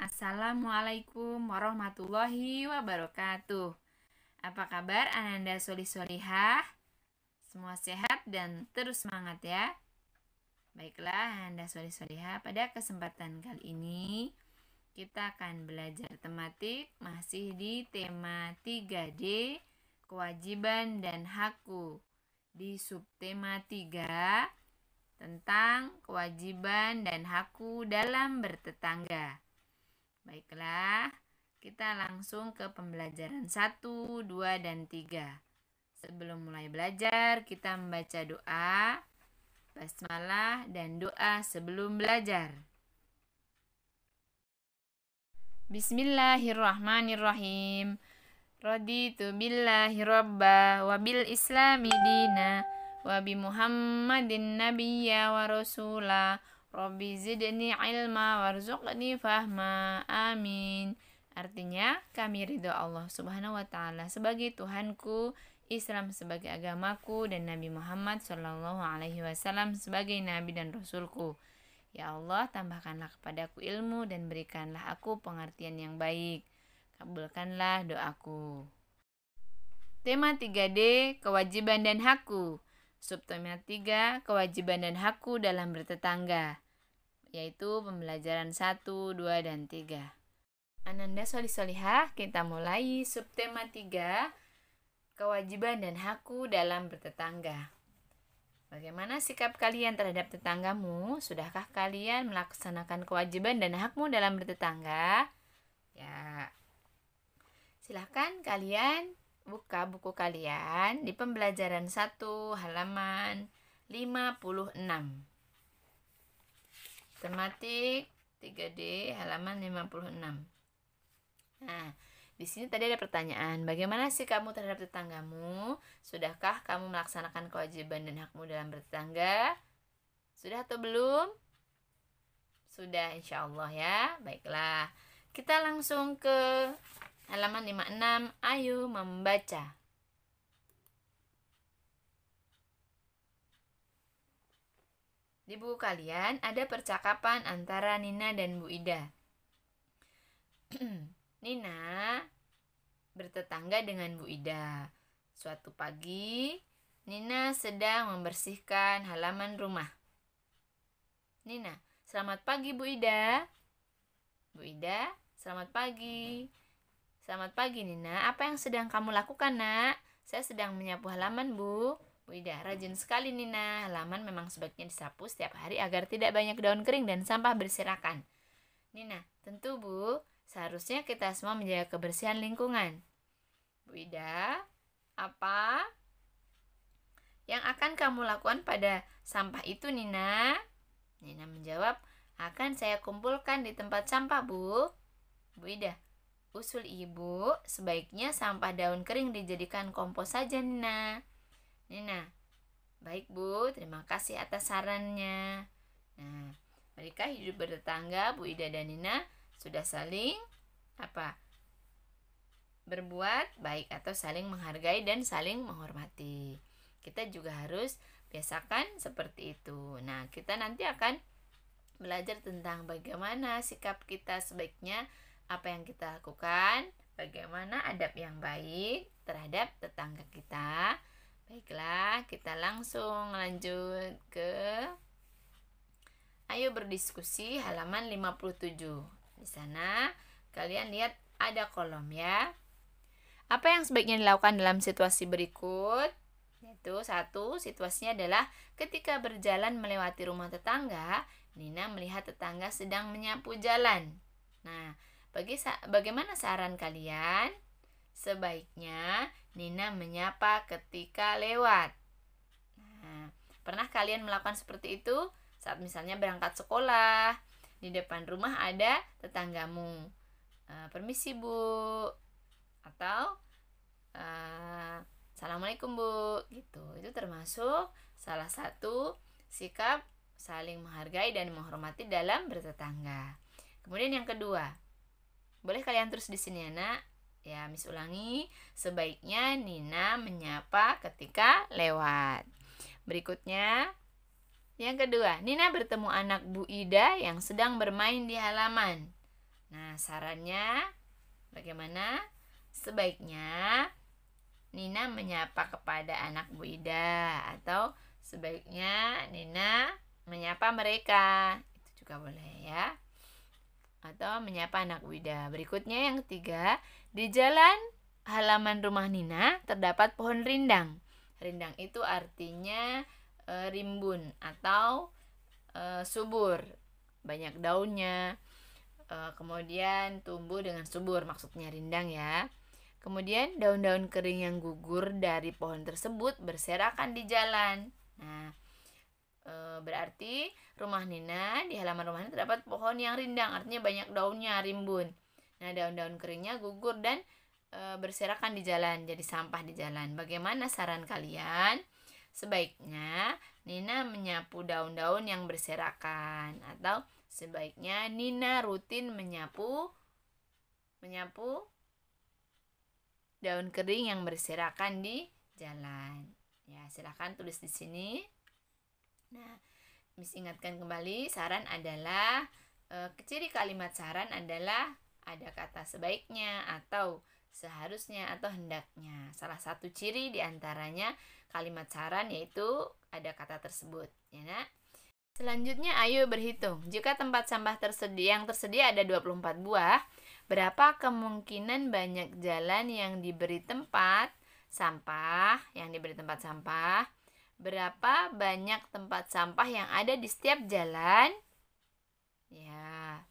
Assalamualaikum warahmatullahi wabarakatuh. Apa kabar Ananda Solih-Solihah? Semua sehat dan terus semangat ya. Baiklah Ananda Solih-Solihah, pada kesempatan kali ini kita akan belajar tematik masih di tema 3D, kewajiban dan hakku. Di subtema 3 tentang kewajiban dan hakku dalam bertetangga. Baiklah, kita langsung ke pembelajaran 1, 2, dan 3. Sebelum mulai belajar, kita membaca doa, basmalah, dan doa sebelum belajar. Bismillahirrahmanirrahim. Raditu billahi robba wa bil islami dina wa bi Muhammadin nabiyya wa rasula. Rabbi zidni ilma warzuqni fahma. Amin. Artinya, kami ridho Allah Subhanahu wa taala sebagai Tuhanku, Islam sebagai agamaku, dan Nabi Muhammad sallallahu alaihi wasallam sebagai nabi dan rasulku. Ya Allah, tambahkanlah kepadaku ilmu dan berikanlah aku pengertian yang baik. Kabulkanlah doaku. Tema 3D, kewajiban dan hakku. Subtema 3, kewajiban dan hakku dalam bertetangga, yaitu pembelajaran 1, 2, dan 3. Ananda Solih-Solihah, kita mulai subtema 3, kewajiban dan hakku dalam bertetangga. Bagaimana sikap kalian terhadap tetanggamu? Sudahkah kalian melaksanakan kewajiban dan hakmu dalam bertetangga? Ya, silahkan kalian buka buku kalian di pembelajaran 1 halaman 56. Tematik 3D halaman 56. Nah, di sini tadi ada pertanyaan, bagaimana sikapmu terhadap tetanggamu? Sudahkah kamu melaksanakan kewajiban dan hakmu dalam bertetangga? Sudah atau belum? Sudah, insya Allah ya. Baiklah, kita langsung ke halaman 56. Ayo membaca. Di buku kalian ada percakapan antara Nina dan Bu Ida. Nina bertetangga dengan Bu Ida. Suatu pagi, Nina sedang membersihkan halaman rumah. Nina, selamat pagi Bu Ida. Bu Ida, selamat pagi. Selamat pagi Nina, apa yang sedang kamu lakukan nak? Saya sedang menyapu halaman Bu. Bu Ida, rajin sekali Nina. Halaman memang sebaiknya disapu setiap hari agar tidak banyak daun kering dan sampah berserakan. Nina, tentu Bu. Seharusnya kita semua menjaga kebersihan lingkungan. Bu Ida, apa yang akan kamu lakukan pada sampah itu Nina? Nina menjawab, akan saya kumpulkan di tempat sampah Bu. Bu Ida, usul ibu, sebaiknya sampah daun kering dijadikan kompos saja Nina. Nina, baik Bu, terima kasih atas sarannya. Nah, mereka hidup bertetangga, Bu Ida dan Nina sudah saling berbuat baik atau saling menghargai dan saling menghormati. Kita juga harus biasakan seperti itu. Nah, kita nanti akan belajar tentang bagaimana sikap kita sebaiknya, apa yang kita lakukan, bagaimana adab yang baik terhadap tetangga kita. Baiklah, kita langsung lanjut ke ayo berdiskusi halaman 57. Di sana kalian lihat ada kolom ya. Apa yang sebaiknya dilakukan dalam situasi berikut? Yaitu 1, situasinya adalah ketika berjalan melewati rumah tetangga, Nina melihat tetangga sedang menyapu jalan. Nah, bagaimana saran kalian? Sebaiknya Nina menyapa ketika lewat. Nah, pernah kalian melakukan seperti itu? Saat misalnya berangkat sekolah, di depan rumah ada tetanggamu. Permisi Bu, atau Assalamualaikum Bu, gitu. Itu termasuk salah satu sikap saling menghargai dan menghormati dalam bertetangga. Kemudian yang kedua, boleh kalian terus di sini ya nak. Ya, Miss ulangi, sebaiknya Nina menyapa ketika lewat. Berikutnya, yang kedua, Nina bertemu anak Bu Ida yang sedang bermain di halaman. Nah, sarannya bagaimana? Sebaiknya Nina menyapa kepada anak Bu Ida, atau sebaiknya Nina menyapa mereka. Itu juga boleh ya. Atau menyapa anak Bu Ida. Berikutnya yang ketiga, di jalan halaman rumah Nina terdapat pohon rindang. Rindang itu artinya rimbun atau subur, banyak daunnya, kemudian tumbuh dengan subur, maksudnya rindang ya. Kemudian daun-daun kering yang gugur dari pohon tersebut berserakan di jalan. Nah, berarti di halaman rumah Nina terdapat pohon yang rindang, artinya banyak daunnya, rimbun. Nah, daun-daun keringnya gugur dan berserakan di jalan, jadi sampah di jalan. Bagaimana saran kalian? Sebaiknya Nina menyapu daun-daun yang berserakan, atau sebaiknya Nina rutin menyapu daun kering yang berserakan di jalan. Ya, silahkan tulis di sini. Nah, Miss ingatkan kembali, saran adalah ciri kalimat saran adalah ada kata sebaiknya atau seharusnya atau hendaknya. Salah satu ciri diantaranya kalimat saran yaitu ada kata tersebut, ya nak? Selanjutnya ayo berhitung. Jika tempat sampah yang tersedia ada 24 buah, berapa kemungkinan banyak jalan yang diberi tempat sampah? Berapa banyak tempat sampah yang ada di setiap jalan? Ya.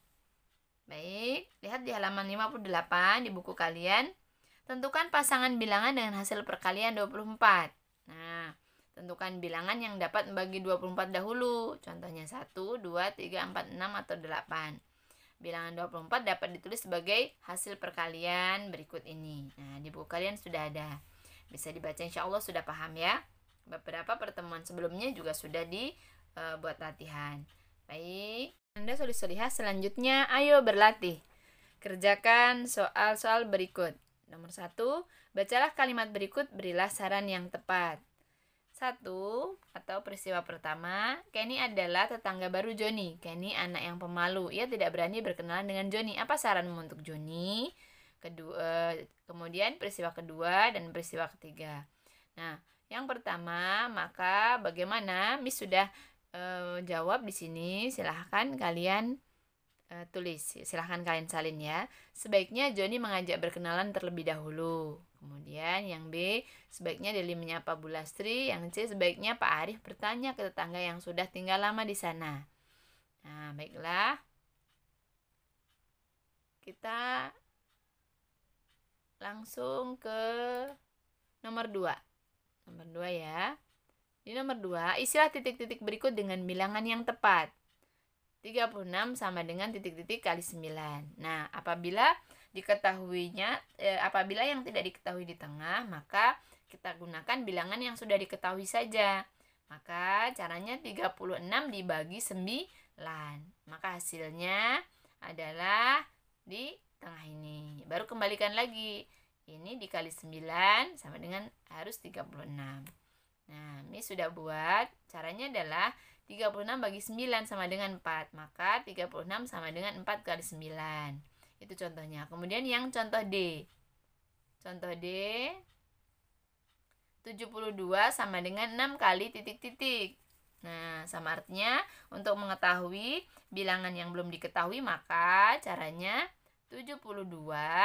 Baik, lihat di halaman 58 di buku kalian. Tentukan pasangan bilangan dengan hasil perkalian 24. Nah, tentukan bilangan yang dapat membagi 24 dahulu. Contohnya 1, 2, 3, 4, 6, atau 8. Bilangan 24 dapat ditulis sebagai hasil perkalian berikut ini. Nah, di buku kalian sudah ada. Bisa dibaca, insya Allah sudah paham ya. Beberapa pertemuan sebelumnya juga sudah dibuat latihan. Baik, Anda sudah lihat. Selanjutnya, ayo berlatih. Kerjakan soal-soal berikut. Nomor 1, bacalah kalimat berikut, berilah saran yang tepat. 1, atau peristiwa pertama, Kenny adalah tetangga baru Joni. Kenny anak yang pemalu. Ia tidak berani berkenalan dengan Joni. Apa saranmu untuk Joni? Kemudian peristiwa kedua dan peristiwa ketiga. Nah, yang pertama, maka bagaimana? Miss sudah jawab di sini. Silahkan kalian tulis. Silahkan kalian salin ya. Sebaiknya Joni mengajak berkenalan terlebih dahulu. Kemudian yang B, sebaiknya Deli menyapa Bu Lastri. Yang C, sebaiknya Pak Arif bertanya ke tetangga yang sudah tinggal lama di sana. Nah, baiklah. Kita langsung ke nomor 2. Nomor 2 ya. Di nomor 2, isilah titik-titik berikut dengan bilangan yang tepat. 36 sama dengan titik-titik kali 9. Nah, apabila yang tidak diketahui di tengah, maka kita gunakan bilangan yang sudah diketahui saja. Maka caranya 36 dibagi 9. Maka hasilnya adalah di tengah ini. Baru kembalikan lagi. Ini dikali 9 sama dengan harus 36. Nah, ini sudah buat. Caranya adalah 36 bagi 9 sama dengan 4. Maka 36 sama dengan 4 kali 9. Itu contohnya. Kemudian yang contoh D. Contoh D, 72 sama dengan 6 kali titik-titik. Nah, sama artinya untuk mengetahui bilangan yang belum diketahui, maka caranya 72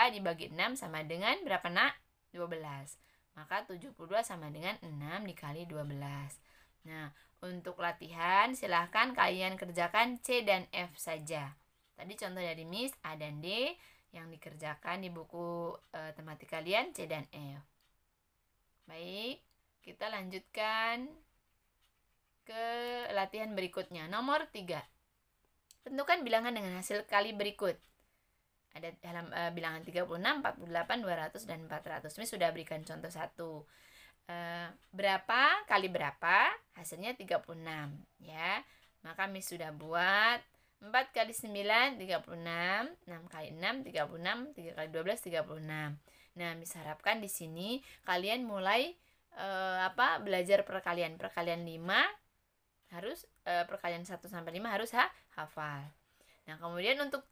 dibagi 6 sama dengan berapa nak? 12. Maka 72 sama dengan 6 dikali 12. Nah, untuk latihan silahkan kalian kerjakan C dan F saja. Tadi contoh dari Miss A dan D yang dikerjakan di buku tematik kalian C dan F. Baik, kita lanjutkan ke latihan berikutnya. Nomor 3. Tentukan bilangan dengan hasil kali berikut. Ada dalam bilangan 36, 48, 200, dan 400. Miss sudah berikan contoh 1. Berapa kali berapa? Hasilnya 36 ya. Maka Miss sudah buat 4 kali 9 36, 6 kali 6 36, 3 kali 12 36. Nah, Miss harapkan di sini kalian mulai belajar perkalian 5 harus perkalian 1 sampai 5 harus hafal. Nah, kemudian untuk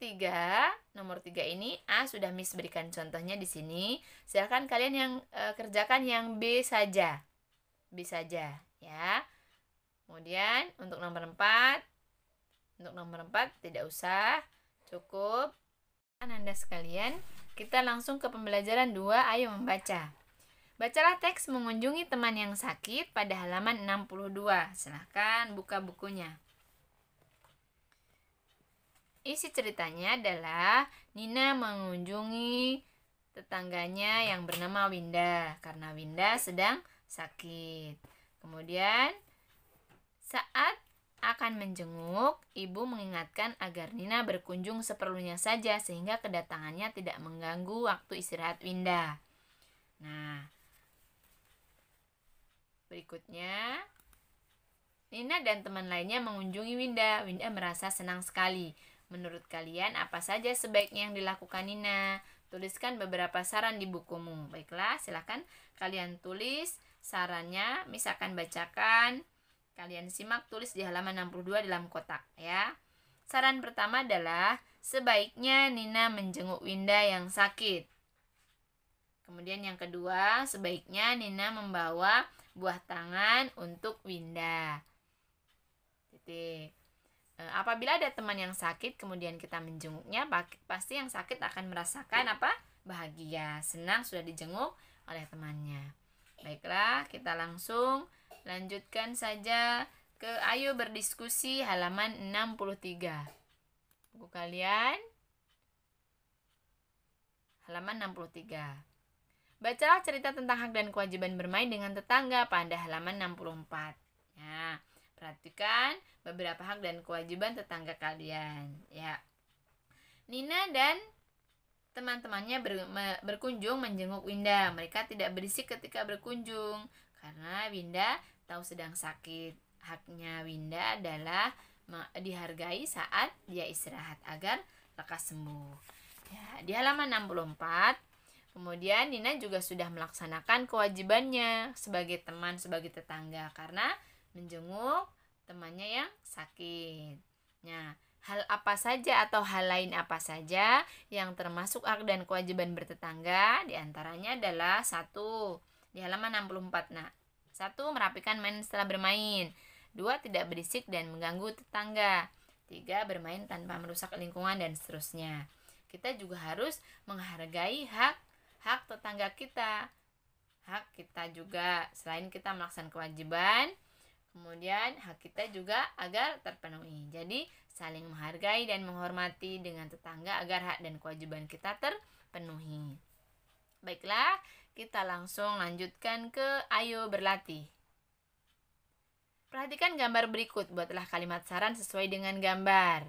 nomor 3 ini A sudah Miss berikan contohnya di sini. Silakan kalian yang kerjakan yang B saja. B saja, ya. Kemudian untuk nomor 4 tidak usah, cukup. Anda sekalian, kita langsung ke pembelajaran 2, ayo membaca. Bacalah teks mengunjungi teman yang sakit pada halaman 62. Silahkan buka bukunya. Isi ceritanya adalah Nina mengunjungi tetangganya yang bernama Winda karena Winda sedang sakit. Kemudian saat akan menjenguk, ibu mengingatkan agar Nina berkunjung seperlunya saja sehingga kedatangannya tidak mengganggu waktu istirahat Winda. Nah, berikutnya Nina dan teman lainnya mengunjungi Winda. Winda merasa senang sekali. Menurut kalian, apa saja sebaiknya yang dilakukan Nina? Tuliskan beberapa saran di bukumu. Baiklah, silakan kalian tulis sarannya. Misalkan bacakan. Kalian simak, tulis di halaman 62 dalam kotak, ya. Saran pertama adalah, sebaiknya Nina menjenguk Winda yang sakit. Kemudian yang kedua, sebaiknya Nina membawa buah tangan untuk Winda. Apabila ada teman yang sakit kemudian kita menjenguknya, pasti yang sakit akan merasakan bahagia, senang sudah dijenguk oleh temannya. Baiklah, kita langsung lanjutkan saja ke ayo berdiskusi halaman 63. Buku kalian halaman 63. Bacalah cerita tentang hak dan kewajiban bermain dengan tetangga pada halaman 64. Nah, perhatikan beberapa hak dan kewajiban tetangga kalian, ya. Nina dan teman-temannya berkunjung menjenguk Winda. Mereka tidak berisik ketika berkunjung karena Winda tahu sedang sakit. Haknya Winda adalah dihargai saat dia istirahat agar lekas sembuh. Ya, di halaman 64, kemudian Nina juga sudah melaksanakan kewajibannya sebagai teman, sebagai tetangga karena menjenguk temannya yang sakit. Nah, hal apa saja atau hal lain apa saja yang termasuk hak dan kewajiban bertetangga? Di antaranya adalah 1, di halaman 64. Nah, 1, merapikan mainan setelah bermain. 2, tidak berisik dan mengganggu tetangga. 3, bermain tanpa merusak lingkungan dan seterusnya. Kita juga harus menghargai hak tetangga kita. Hak kita juga, selain kita melaksanakan kewajiban, kemudian hak kita juga agar terpenuhi. Jadi saling menghargai dan menghormati dengan tetangga agar hak dan kewajiban kita terpenuhi. Baiklah, kita langsung lanjutkan ke ayo berlatih. Perhatikan gambar berikut, buatlah kalimat saran sesuai dengan gambar.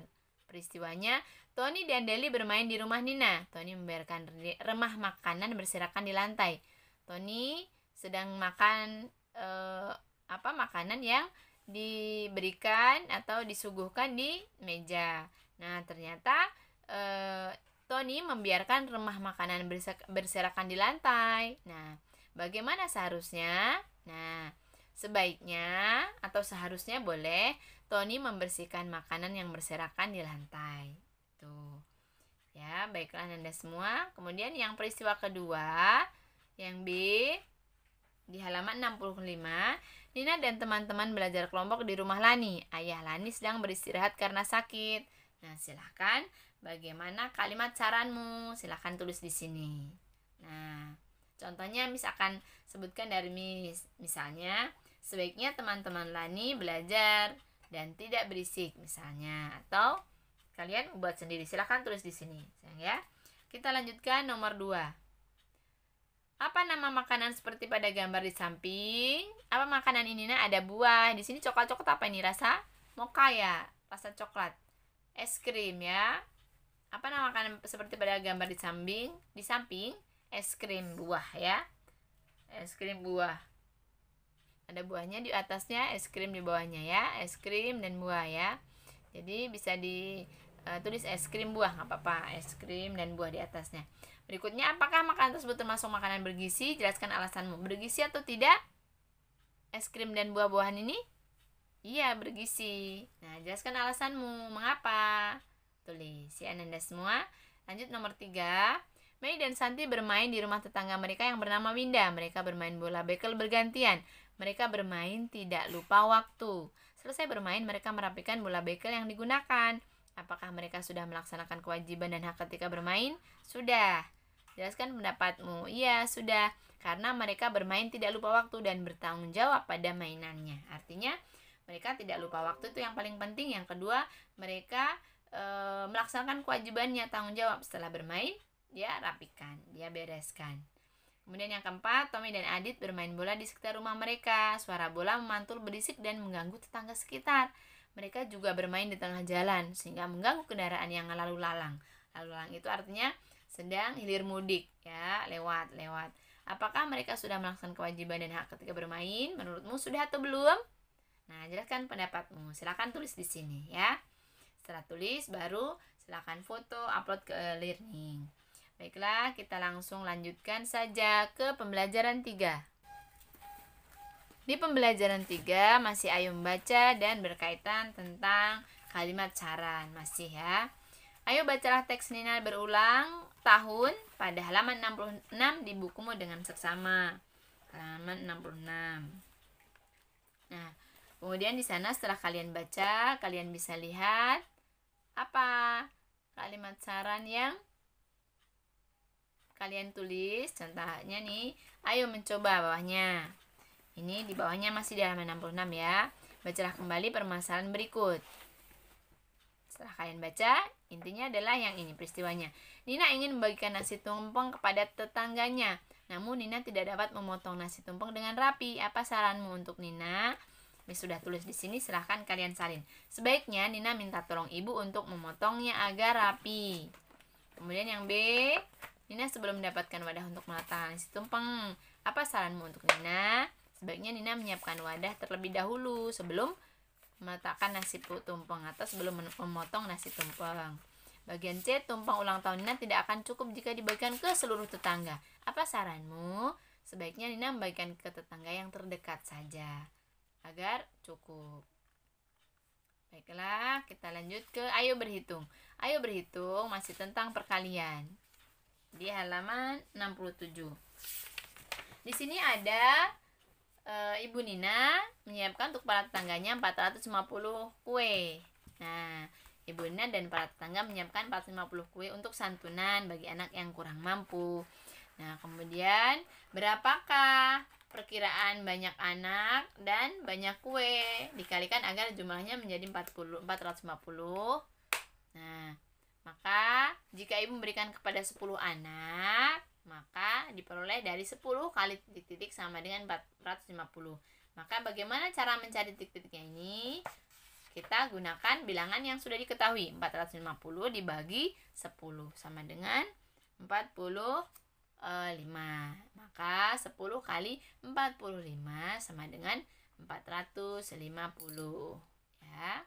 Peristiwanya, Tony dan Deli bermain di rumah Nina. Tony membiarkan remah makanan berserakan di lantai. Tony sedang makan makanan yang diberikan atau disuguhkan di meja. Nah, ternyata Tony membiarkan remah makanan berserakan di lantai. Nah, bagaimana seharusnya? Nah, sebaiknya atau seharusnya boleh Tony membersihkan makanan yang berserakan di lantai. Tuh. Ya, baiklah Anda semua. Kemudian yang peristiwa kedua, yang B, di halaman 65, Nina dan teman-teman belajar kelompok di rumah Lani. Ayah Lani sedang beristirahat karena sakit. Nah, silahkan bagaimana kalimat saranmu? Silahkan tulis di sini. Nah, contohnya Miss akan sebutkan dari Miss. Misalnya, sebaiknya teman-teman Lani belajar dan tidak berisik misalnya, atau kalian buat sendiri. Silahkan tulis di sini, ya. Kita lanjutkan nomor 2. Apa nama makanan seperti pada gambar di samping? Apa makanan ini? Nah, ada buah. Di sini coklat-coklat apa ini? Rasa mocha ya, rasa coklat. Es krim ya. Apa nama makanan seperti pada gambar di samping? Di samping es krim buah ya. Es krim buah. Ada buahnya di atasnya, es krim di bawahnya ya. Es krim dan buah ya. Jadi bisa ditulis es krim buah, nggak apa-apa. Es krim dan buah di atasnya. Berikutnya, apakah makanan tersebut termasuk makanan bergizi? Jelaskan alasanmu. Bergizi atau tidak? Es krim dan buah-buahan ini? Iya, bergizi. Nah, jelaskan alasanmu. Mengapa? tulis ya Anda semua. Lanjut nomor 3. Mei dan Santi bermain di rumah tetangga mereka yang bernama Winda. Mereka bermain bola bekel bergantian. Mereka bermain tidak lupa waktu. Selesai bermain, mereka merapikan bola bekel yang digunakan. Apakah mereka sudah melaksanakan kewajiban dan hak ketika bermain? Sudah. Jelaskan pendapatmu. Iya, sudah. Karena mereka bermain tidak lupa waktu dan bertanggung jawab pada mainannya. Artinya, mereka tidak lupa waktu itu yang paling penting. Yang kedua, mereka melaksanakan kewajibannya, tanggung jawab. Setelah bermain, dia rapikan, dia bereskan. Kemudian yang keempat, Tommy dan Adit bermain bola di sekitar rumah mereka. Suara bola memantul berisik dan mengganggu tetangga sekitar. Mereka juga bermain di tengah jalan sehingga mengganggu kendaraan yang lalu lalang. Lalu lalang itu artinya sedang hilir mudik ya, lewat. Apakah mereka sudah melaksanakan kewajiban dan hak ketika bermain? Menurutmu sudah atau belum? Nah, jelaskan pendapatmu. Silakan tulis di sini ya. Setelah tulis baru silakan foto, upload ke learning. Baiklah, kita langsung lanjutkan saja ke pembelajaran 3. Di pembelajaran 3 masih ayo membaca dan berkaitan tentang kalimat saran. Masih ya. Ayo bacalah teks Nina berulang tahun pada halaman 66 di bukumu dengan seksama. Halaman 66. Nah, kemudian di sana setelah kalian baca, kalian bisa lihat apa kalimat saran yang kalian tulis. Contohnya nih, ayo mencoba bawahnya. Ini di bawahnya masih di halaman 66 ya. Bacalah kembali permasalahan berikut. Setelah kalian baca, intinya adalah yang ini peristiwanya. Nina ingin membagikan nasi tumpeng kepada tetangganya. Namun Nina tidak dapat memotong nasi tumpeng dengan rapi. Apa saranmu untuk Nina? Sudah tulis di sini, silahkan kalian salin. Sebaiknya Nina minta tolong ibu untuk memotongnya agar rapi. Kemudian yang B, Nina sebelum mendapatkan wadah untuk meletakkan nasi tumpeng. Apa saranmu untuk Nina? Sebaiknya Nina menyiapkan wadah terlebih dahulu sebelum meletakkan nasi tumpeng atau sebelum memotong nasi tumpeng. Bagian C, tumpeng ulang tahun Nina tidak akan cukup jika dibagikan ke seluruh tetangga. Apa saranmu? Sebaiknya Nina membagikan ke tetangga yang terdekat saja agar cukup. Baiklah, kita lanjut ke ayo berhitung. Ayo berhitung masih tentang perkalian. Di halaman 67. Di sini ada Ibu Nina menyiapkan untuk para tetangganya 450 kue. Nah, Ibu Nina dan para tetangga menyiapkan 450 kue untuk santunan bagi anak yang kurang mampu. Nah, kemudian berapakah perkiraan banyak anak dan banyak kue? Dikalikan agar jumlahnya menjadi 450. Nah, maka jika ibu memberikan kepada 10 anak, maka diperoleh dari 10 kali titik-titik sama dengan 450. Maka bagaimana cara mencari titik-titiknya ini? Kita gunakan bilangan yang sudah diketahui. 450 dibagi 10 sama dengan 45. Maka 10 kali 45 sama dengan 450 ya.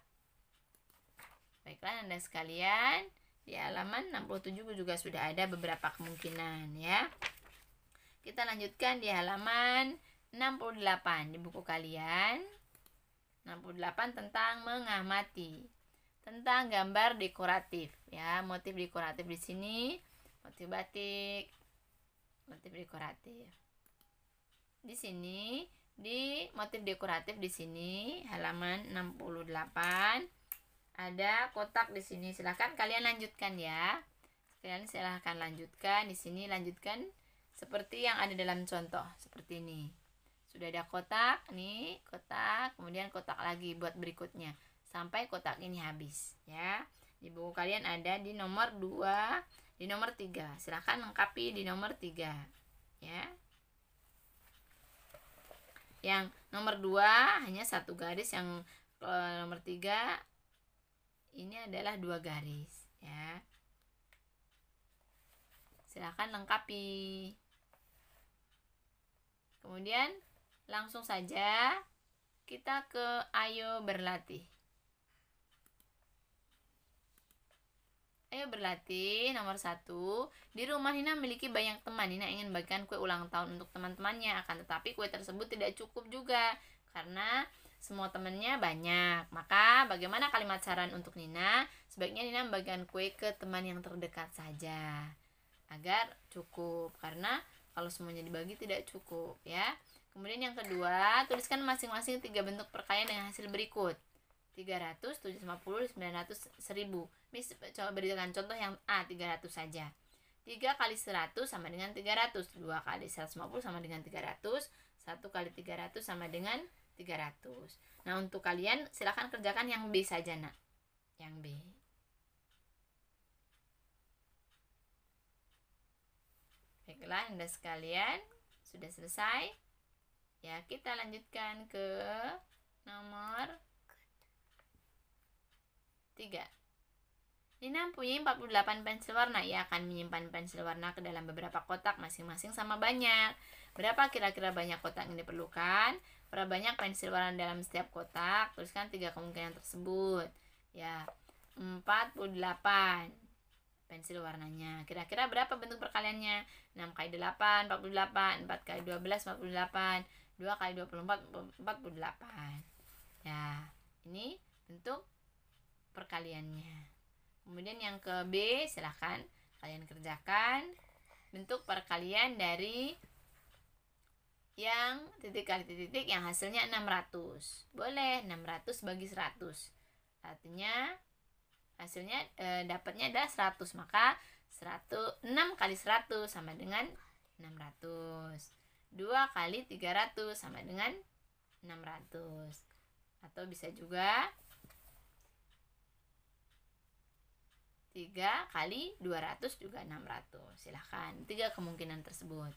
Baiklah Anda sekalian, di halaman 67 juga sudah ada beberapa kemungkinan ya. Kita lanjutkan di halaman 68 di buku kalian. 68 tentang mengamati, tentang gambar dekoratif ya, motif dekoratif di sini, motif batik, motif dekoratif. Di sini di motif dekoratif di sini halaman 68 ada kotak di sini. Silahkan kalian lanjutkan ya. Kalian silahkan lanjutkan di sini, lanjutkan seperti yang ada dalam contoh seperti ini. Sudah ada kotak, nih kotak, kemudian kotak lagi buat berikutnya sampai kotak ini habis ya. Di buku kalian ada di nomor 2, di nomor 3. Silahkan lengkapi di nomor 3 ya. Yang nomor 2 hanya satu garis, yang nomor 3 ini adalah 2 garis ya. Silahkan lengkapi. Kemudian langsung saja kita ke ayo berlatih. Ayo berlatih nomor 1. Di rumah Nina memiliki banyak teman. Nina ingin bagikan kue ulang tahun untuk teman-temannya, akan tetapi kue tersebut tidak cukup juga karena semua temannya banyak. Maka bagaimana kalimat saran untuk Nina? Sebaiknya Nina membagikan kue ke teman yang terdekat saja agar cukup, karena kalau semuanya dibagi tidak cukup ya. Kemudian yang kedua, tuliskan masing-masing 3 bentuk perkalian dengan hasil berikut: 300, 750, 900, 1000. Miss coba berikan contoh yang A, 300 saja. 3 kali 100 sama dengan 300, 2 kali 150 sama dengan 300, 1 kali 300 sama dengan 300. Nah, untuk kalian silakan kerjakan yang B saja, Nak. Yang B. Baiklah, Anda sekalian, sudah selesai. Ya, kita lanjutkan ke nomor 3. Nina mempunyai 48 pensil warna. Ia akan menyimpan pensil warna ke dalam beberapa kotak masing-masing sama banyak. Berapa kira-kira banyak kotak yang diperlukan? Berapa banyak pensil warna dalam setiap kotak? Tuliskan 3 kemungkinan tersebut. Ya, 48 pensil warnanya. Kira-kira berapa bentuk perkaliannya? 6 kali 8, 48. 4 kali 12, 48. 2 kali 24, 48. Ya, ini bentuk perkaliannya. Kemudian yang ke B, silahkan kalian kerjakan bentuk perkalian dari yang titik kali titik yang hasilnya 600. Boleh 600 bagi 100. Artinya hasilnya dapatnya adalah 100, maka 6 kali 100 sama dengan 600. 2 kali 300 sama dengan 600. Atau bisa juga 3 kali 200 juga 600. Silahkan, 3 kemungkinan tersebut.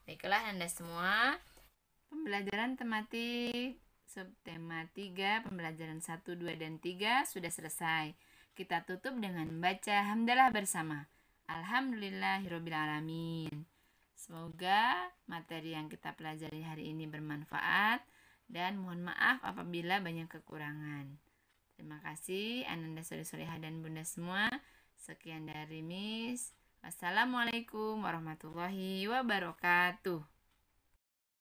Baiklah Anda semua, pembelajaran tematik subtema 3, pembelajaran 1, 2, dan 3 sudah selesai. Kita tutup dengan membaca hamdalah bersama. Alhamdulillahirrabbilalamin. Semoga materi yang kita pelajari hari ini bermanfaat, dan mohon maaf apabila banyak kekurangan. Terima kasih Ananda Soleh-Solehah dan Bunda semua. Sekian dari Miss. Wassalamualaikum warahmatullahi wabarakatuh.